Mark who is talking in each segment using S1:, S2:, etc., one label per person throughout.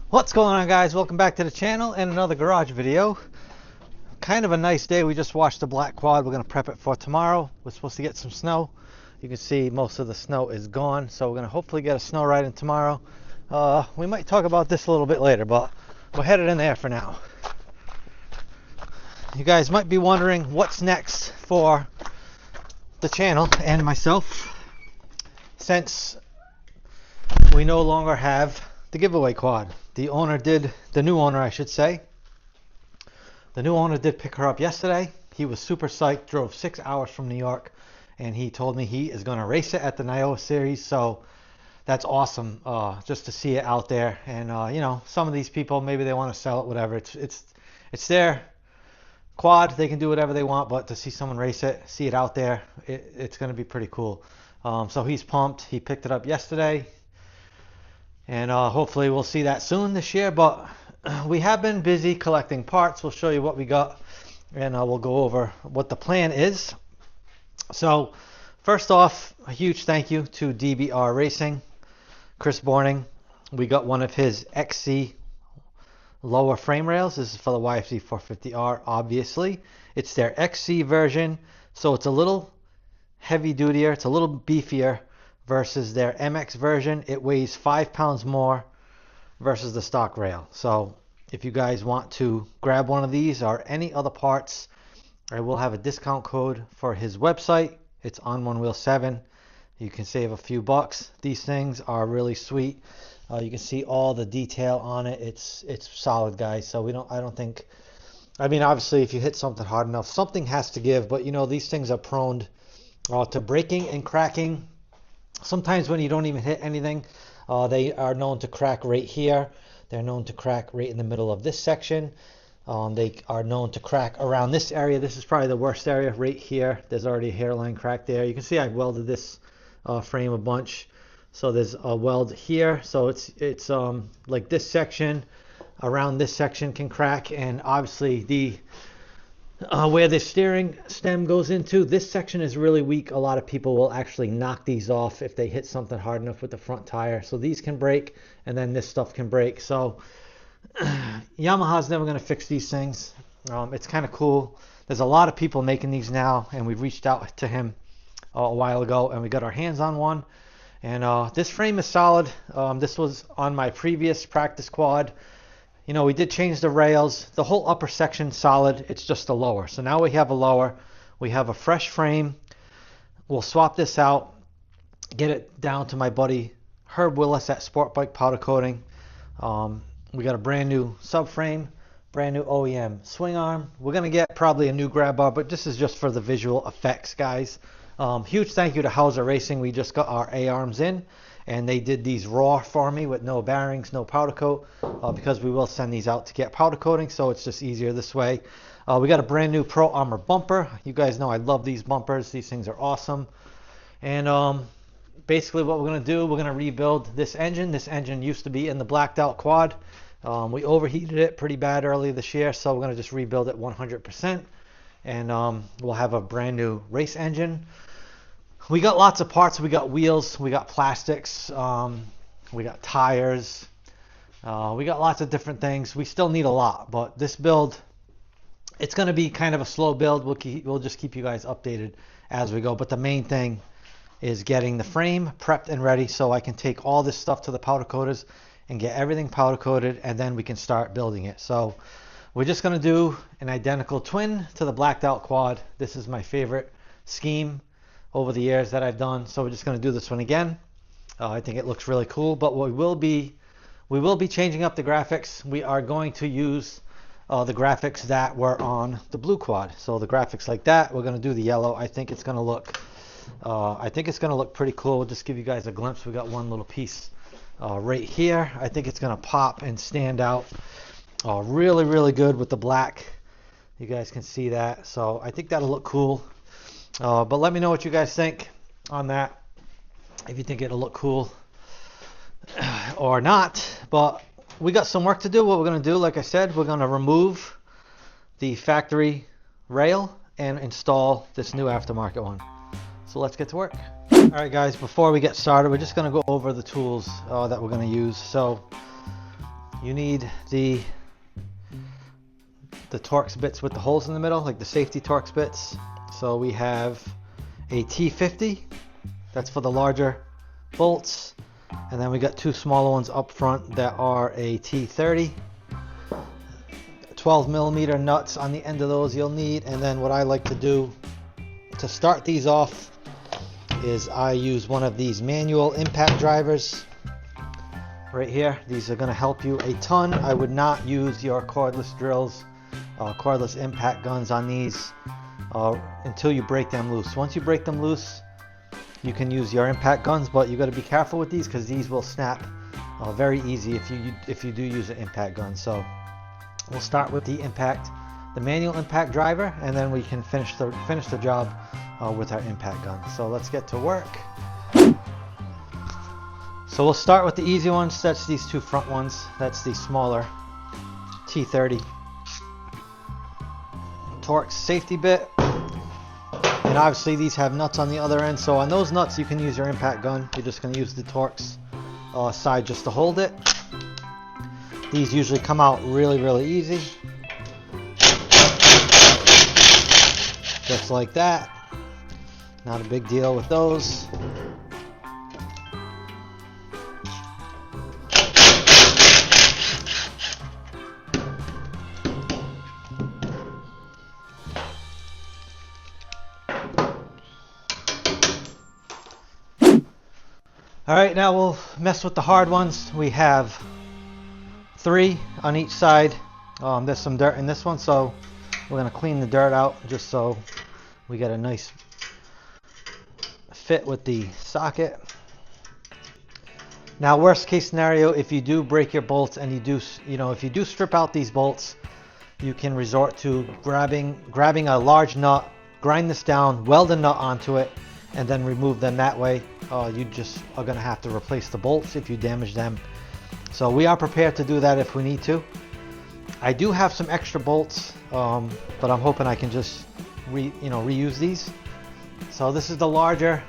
S1: What's going on, guys? Welcome back to the channel and another garage video. Kind of a nice day. We just washed the black quad. We're going to prep it for tomorrow. We're supposed to get some snow. You can see most of the snow is gone, so we're going to hopefully get a snow ride in tomorrow. We might talk about this a little bit later, but we're headed in there for now. You guys might be wondering what's next for the channel and myself, since we no longer have the giveaway quad. The new owner, I should say. The new owner did pick her up yesterday. He was super psyched, drove 6 hours from New York, and he told me he is going to race it at the Niowa series. So that's awesome, just to see it out there. And you know, some of these people, maybe they want to sell it, whatever. It's their quad. They can do whatever they want, but to see someone race it, see it out there, it's going to be pretty cool. So he's pumped. He picked it up yesterday. And hopefully we'll see that soon this year, but we have been busy collecting parts. We'll show you what we got, and we'll go over what the plan is. So first off, a huge thank you to DBR Racing, Chris Borning. We got one of his XC lower frame rails. This is for the Yfz450r, obviously. It's their XC version, so it's a little heavy dutier, it's a little beefier versus their MX version. It weighs 5 pounds more versus the stock rail. So if you guys want to grab one of these or any other parts, I will have a discount code for his website. It's on One Wheel 7. You can save a few bucks. These things are really sweet. You can see all the detail on it. It's solid, guys. So I don't think, I mean, obviously if you hit something hard enough, something has to give, but you know, these things are prone to breaking and cracking. Sometimes when you don't even hit anything, they are known to crack right here. They're known to crack right in the middle of this section. They are known to crack around this area. This is probably the worst area right here. There's already a hairline crack there. You can see I welded this frame a bunch. So there's a weld here. So it's like this section, around this section can crack, and obviously the where the steering stem goes into, this section is really weak. A lot of people will actually knock these off if they hit something hard enough with the front tire. So these can break, and then this stuff can break. So Yamaha's never going to fix these things. It's kind of cool. There's a lot of people making these now, and we reached out to him a while ago, and we got our hands on one. And this frame is solid. This was on my previous practice quad. You know, we did change the rails. The whole upper section solid. It's just the lower. So now we have a lower. We have a fresh frame. We'll swap this out, get it down to my buddy Herb Willis at Sport Bike Powder Coating. We got a brand new subframe, brand new OEM swing arm. We're going to get probably a new grab bar, but this is just for the visual effects, guys. Huge thank you to Hauser Racing. We just got our A-arms in, and they did these raw for me with no bearings, no powder coat, because we will send these out to get powder coating, so it's just easier this way. We got a brand new Pro Armor bumper. You guys know I love these bumpers. These things are awesome. And basically what we're going to do, we're going to rebuild this engine. This engine used to be in the blacked out quad. We overheated it pretty bad earlier this year, so we're going to just rebuild it 100%. And we'll have a brand new race engine. We got lots of parts. We got wheels, we got plastics, we got tires, we got lots of different things. We still need a lot, but this build, it's going to be kind of a slow build. We'll just keep you guys updated as we go. But the main thing is getting the frame prepped and ready so I can take all this stuff to the powder coaters and get everything powder coated, and then we can start building it. So we're just going to do an identical twin to the blacked out quad. This is my favorite scheme over the years that I've done, so we're just going to do this one again. I think it looks really cool, but we will be changing up the graphics. We are going to use the graphics that were on the blue quad. So the graphics like that, we're going to do the yellow. I think it's going to look pretty cool. We'll just give you guys a glimpse. We got one little piece right here. I think it's going to pop and stand out really, really good with the black. You guys can see that, so I think that'll look cool. But let me know what you guys think on that, if you think it'll look cool or not. But we got some work to do. What we're going to do, like I said, we're going to remove the factory rail and install this new aftermarket one. So let's get to work. All right, guys, before we get started, we're just going to go over the tools that we're going to use. So you need the Torx bits with the holes in the middle, like the safety Torx bits. So we have a T50, that's for the larger bolts, and then we got two smaller ones up front that are a T30. 12 millimeter nuts on the end of those you'll need. And then what I like to do to start these off is I use one of these manual impact drivers right here. These are going to help you a ton. I would not use your cordless drills, cordless impact guns on these until you break them loose. Once you break them loose, you can use your impact guns, but you got to be careful with these because these will snap very easy if you do use an impact gun. So we'll start with the manual impact driver, and then we can finish the job with our impact gun. So let's get to work. So we'll start with the easy ones. That's these two front ones. That's the smaller T30 Torx safety bit. And obviously these have nuts on the other end. So on those nuts you can use your impact gun. You're just going to use the Torx side just to hold it. These usually come out really easy. Just like that. Not a big deal with those. Alright, now we'll mess with the hard ones. We have 3 on each side. There's some dirt in this one, so we're going to clean the dirt out just so we get a nice fit with the socket. Now, worst case scenario, if you do break your bolts and if you do strip out these bolts, you can resort to grabbing a large nut, grind this down, weld a nut onto it, and then remove them that way. You just are going to have to replace the bolts if you damage them. So we are prepared to do that if we need to. I do have some extra bolts, but I'm hoping I can just reuse these. So this is the larger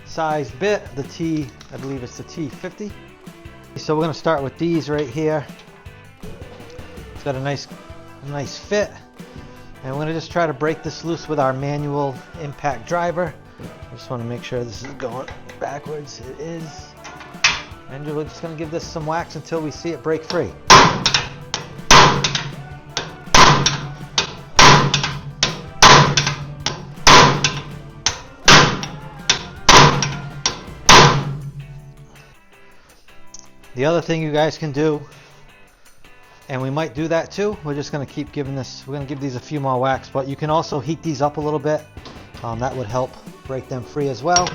S1: size bit, I believe it's the T50. So we're going to start with these right here. It's got a nice fit, and we're going to just try to break this loose with our manual impact driver. I just want to make sure this is going backwards. It is. And we're just going to give this some wax until we see it break free. The other thing you guys can do, and we might do that too, we're just going to keep giving this, we're going to give these a few more wax, but you can also heat these up a little bit. That would help break them free as well.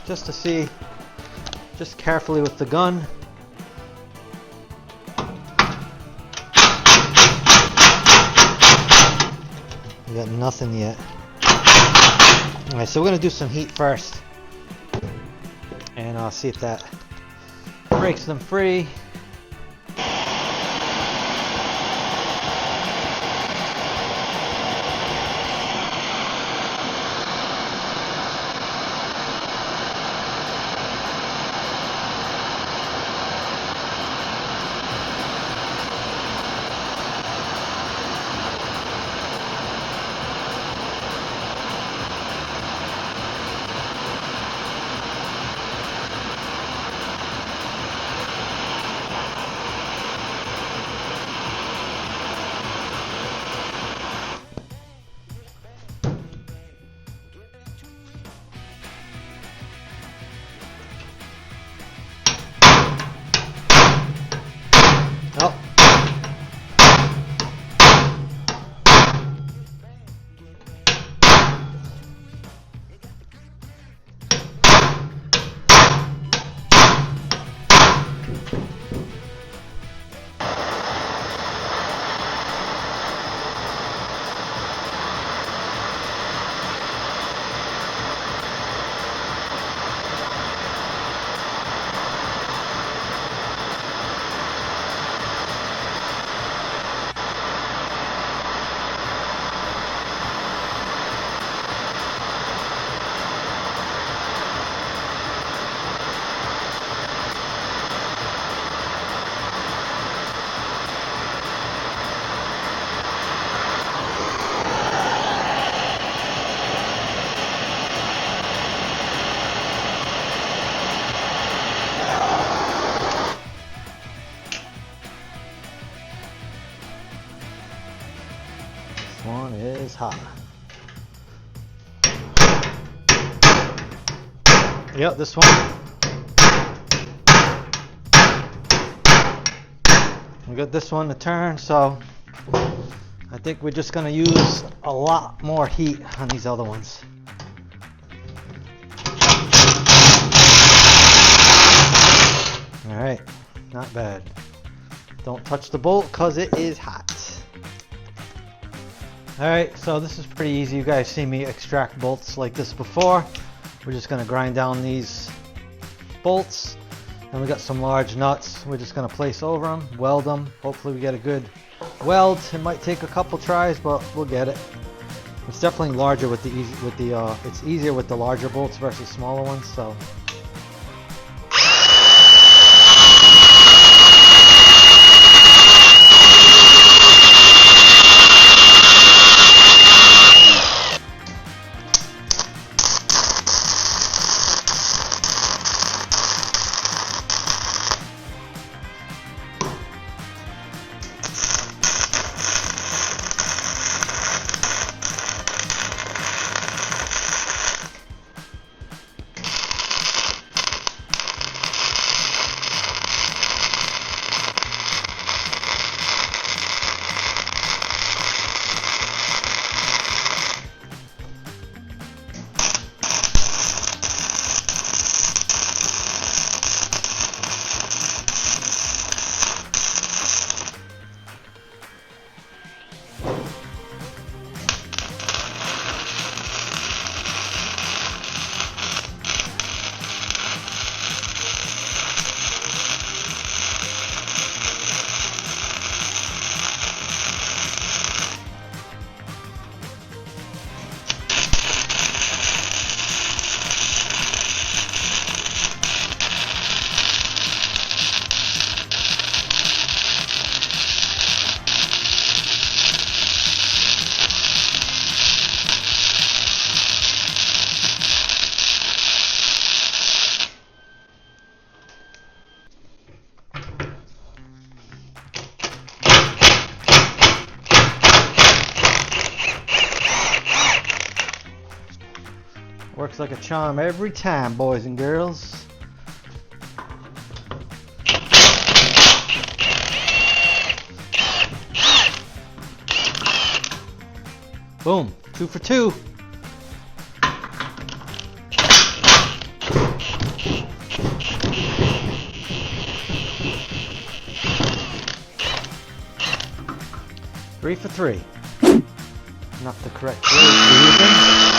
S1: Just to see, just carefully with the gun. We got nothing yet. Alright, so we're going to do some heat first. And I'll see if that breaks them free. hot. Yep, this one. We got this one to turn, so I think we're just gonna use a lot more heat on these other ones. Alright, not bad. Don't touch the bolt because it is hot. Alright, so this is pretty easy. You guys see me extract bolts like this before. We're just going to grind down these bolts, and we got some large nuts. We're just going to place over them, weld them. Hopefully we get a good weld. It might take a couple tries, but we'll get it. It's definitely larger with it's easier with the larger bolts versus smaller ones. So. Works like a charm every time, boys and girls. Boom, 2 for 2. Three for 3. Not the correct word to use.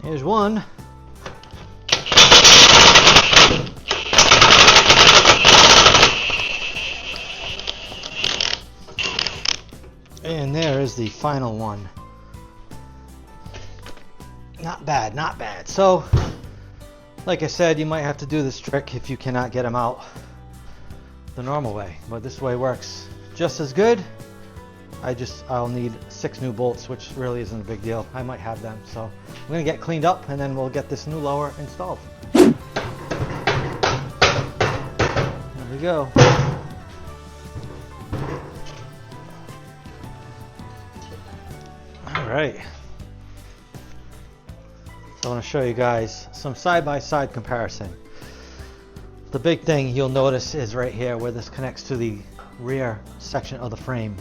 S1: Here's one. here's the final one. Not bad, not bad. So, like I said, you might have to do this trick if you cannot get them out the normal way. But this way works just as good. I'll need 6 new bolts, which really isn't a big deal. I might have them. So I'm gonna get cleaned up and then we'll get this new lower installed. There we go. All right. So I want to show you guys some side-by-side comparison. The big thing you'll notice is right here where this connects to the rear section of the frame.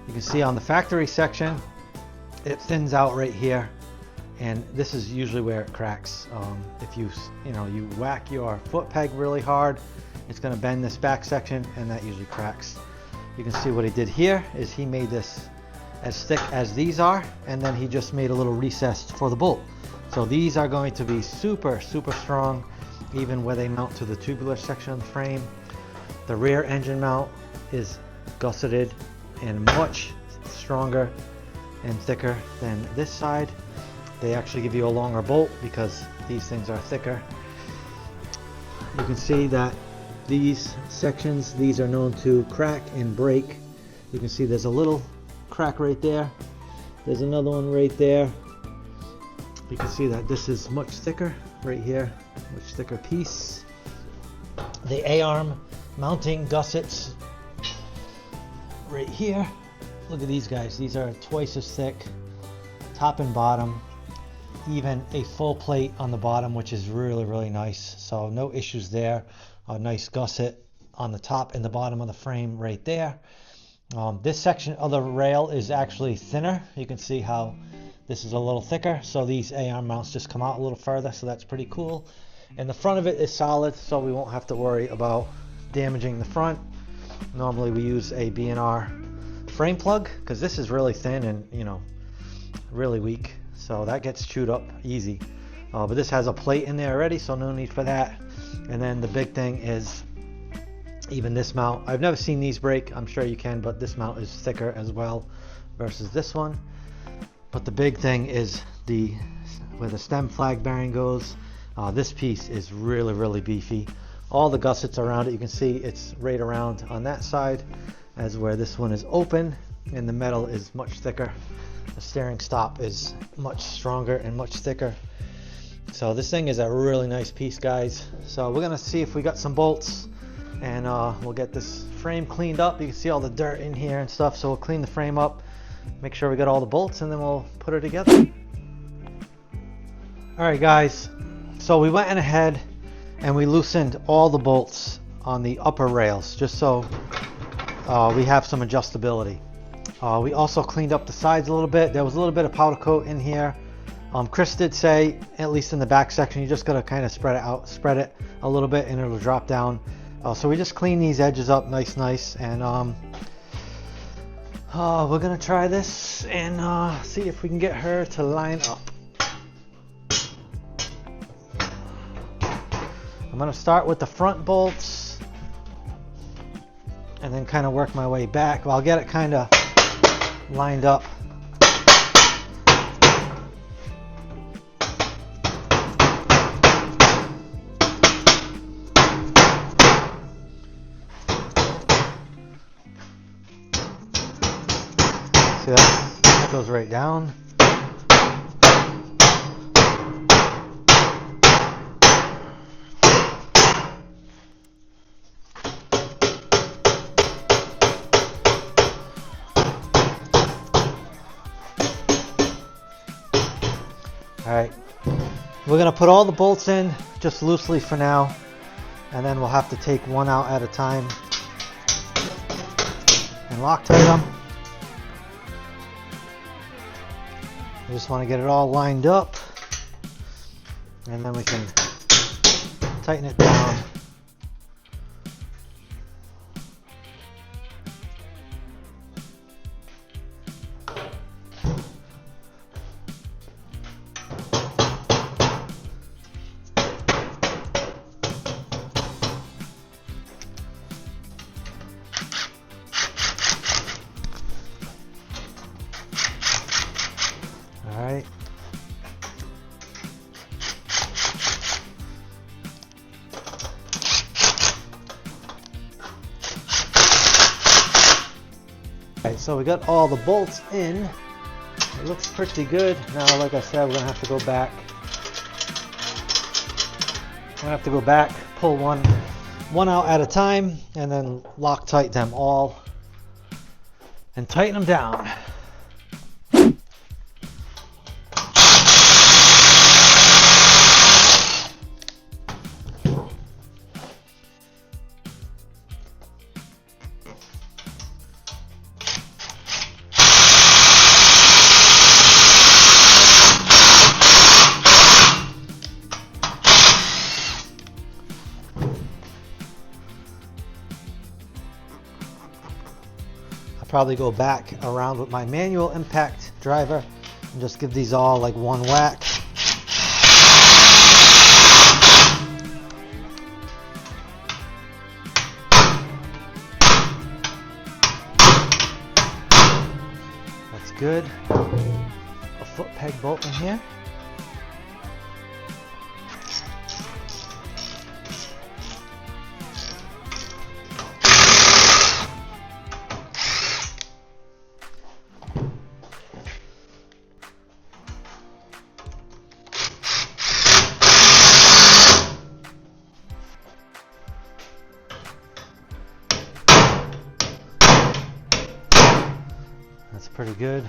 S1: You can see on the factory section, it thins out right here, and this is usually where it cracks. If you whack your foot peg really hard, it's going to bend this back section, and that usually cracks. You can see what he did here is he made this as thick as these are, and then he just made a little recess for the bolt. So these are going to be super strong, even where they mount to the tubular section of the frame. The rear engine mount is gusseted and much stronger and thicker than this side. They actually give you a longer bolt because these things are thicker. You can see that these sections, these are known to crack and break. You can see there's a little crack right there. There's another one right there. You can see that this is much thicker right here, much thicker piece. The A-arm mounting gussets right here. Look at these guys. These are twice as thick, top and bottom. Even a full plate on the bottom, which is really nice. So no issues there. A nice gusset on the top and the bottom of the frame right there. This section of the rail is actually thinner. You can see how this is a little thicker, so these A-arm mounts just come out a little further, so that's pretty cool. And the front of it is solid, so we won't have to worry about damaging the front. Normally we use a B&R frame plug because this is really thin and really weak, so that gets chewed up easy. But this has a plate in there already, so no need for that. And then the big thing is even this mount. I've never seen these break. I'm sure you can, but this mount is thicker as well versus this one. But the big thing is where the stem flag bearing goes. This piece is really beefy. All the gussets around it, you can see it's right around on that side as where this one is open, and the metal is much thicker. The steering stop is much stronger and much thicker. So this thing is a really nice piece, guys. So we're gonna see if we got some bolts, and we'll get this frame cleaned up. You can see all the dirt in here and stuff, so we'll clean the frame up, make sure we got all the bolts, and then we'll put it together. Alright guys, so we went ahead and we loosened all the bolts on the upper rails just so we have some adjustability. We also cleaned up the sides a little bit. There was a little bit of powder coat in here. Chris did say, at least in the back section, you just gotta kind of spread it a little bit and it'll drop down. So we just clean these edges up nice, and we're gonna try this and see if we can get her to line up. I'm gonna start with the front bolts and then kind of work my way back. Well, I'll get it kind of lined up. See that goes right down. Alright, we're going to put all the bolts in just loosely for now, and then we'll have to take one out at a time and Loctite them. I just want to get it all lined up, and then we can tighten it down. right. Alright, so we got all the bolts in. It looks pretty good. Now, like I said, we're gonna have to go back. We're gonna have to go back, pull one out at a time, and then Loctite them all and tighten them down. Probably go back around with my manual impact driver and just give these all like one whack. That's good. A foot peg bolt in here. That's pretty good.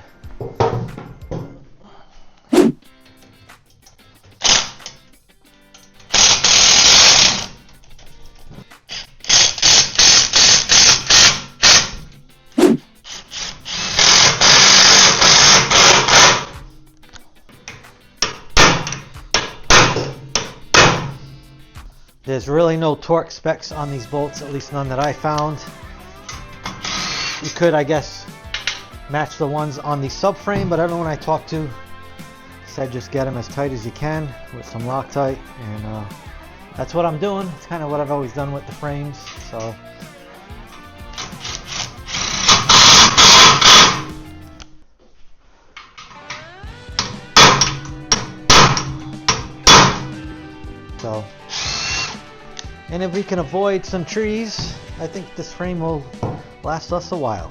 S1: There's really no torque specs on these bolts, at least none that I found. You could, I guess, match the ones on the subframe, but everyone I talked to said just get them as tight as you can with some Loctite, and that's what I'm doing. It's kind of what I've always done with the frames. So, and if we can avoid some trees, I think this frame will last us a while.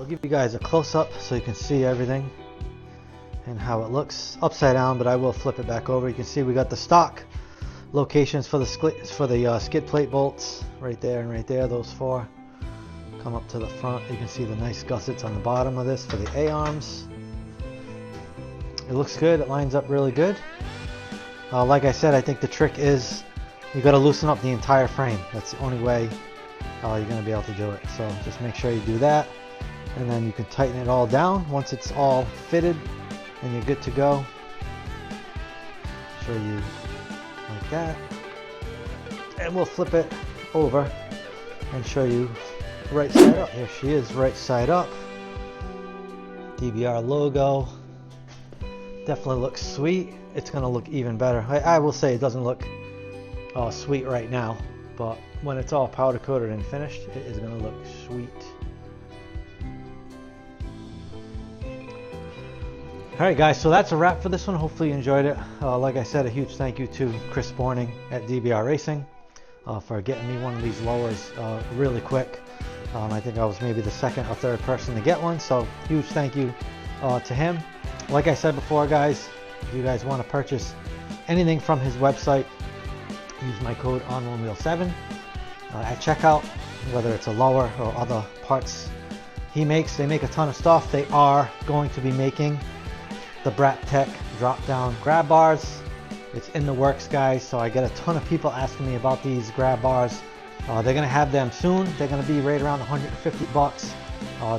S1: Give you guys a close-up so you can see everything and how it looks upside down, but I will flip it back over. You can see we got the stock locations for the skid plate bolts right there and right there. Those four come up to the front. You can see the nice gussets on the bottom of this for the A-arms. It looks good. It lines up really good. Like I said, I think the trick is you got to loosen up the entire frame. That's the only way you're going to be able to do it. So just make sure you do that. And then you can tighten it all down once it's all fitted and you're good to go. Show you like that. And we'll flip it over and show you right side up. Here she is, right side up. DBR logo. Definitely looks sweet. It's going to look even better. I will say it doesn't look sweet right now, but when it's all powder coated and finished, it is going to look sweet. Alright guys, so that's a wrap for this one. Hopefully you enjoyed it. Like I said, a huge thank you to Chris Sporning at DBR Racing for getting me one of these lowers really quick. I think I was maybe the second or third person to get one, so huge thank you to him. Like I said before guys, if you guys want to purchase anything from his website, use my code ONONEWHEEL7 at checkout, whether it's a lower or other parts he makes. They make a ton of stuff. They are going to be making the Braaptech drop down grab bars. It's in the works guys, so I get a ton of people asking me about these grab bars. They're gonna have them soon. They're gonna be right around 150 bucks.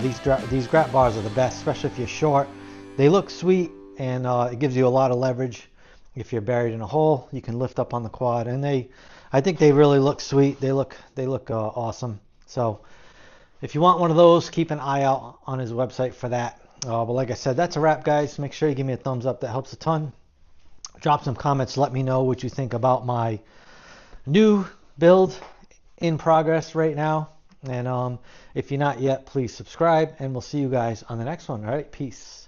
S1: These grab bars are the best, especially if you're short. They look sweet, and it gives you a lot of leverage. If you're buried in a hole, you can lift up on the quad, and I think they really look sweet. They look awesome. So if you want one of those, keep an eye out on his website for that. But like I said, that's a wrap guys. Make sure you give me a thumbs up. That helps a ton. drop some comments. Let me know what you think about my new build in progress right now. And if you're not yet, please subscribe, and we'll see you guys on the next one. All right, peace.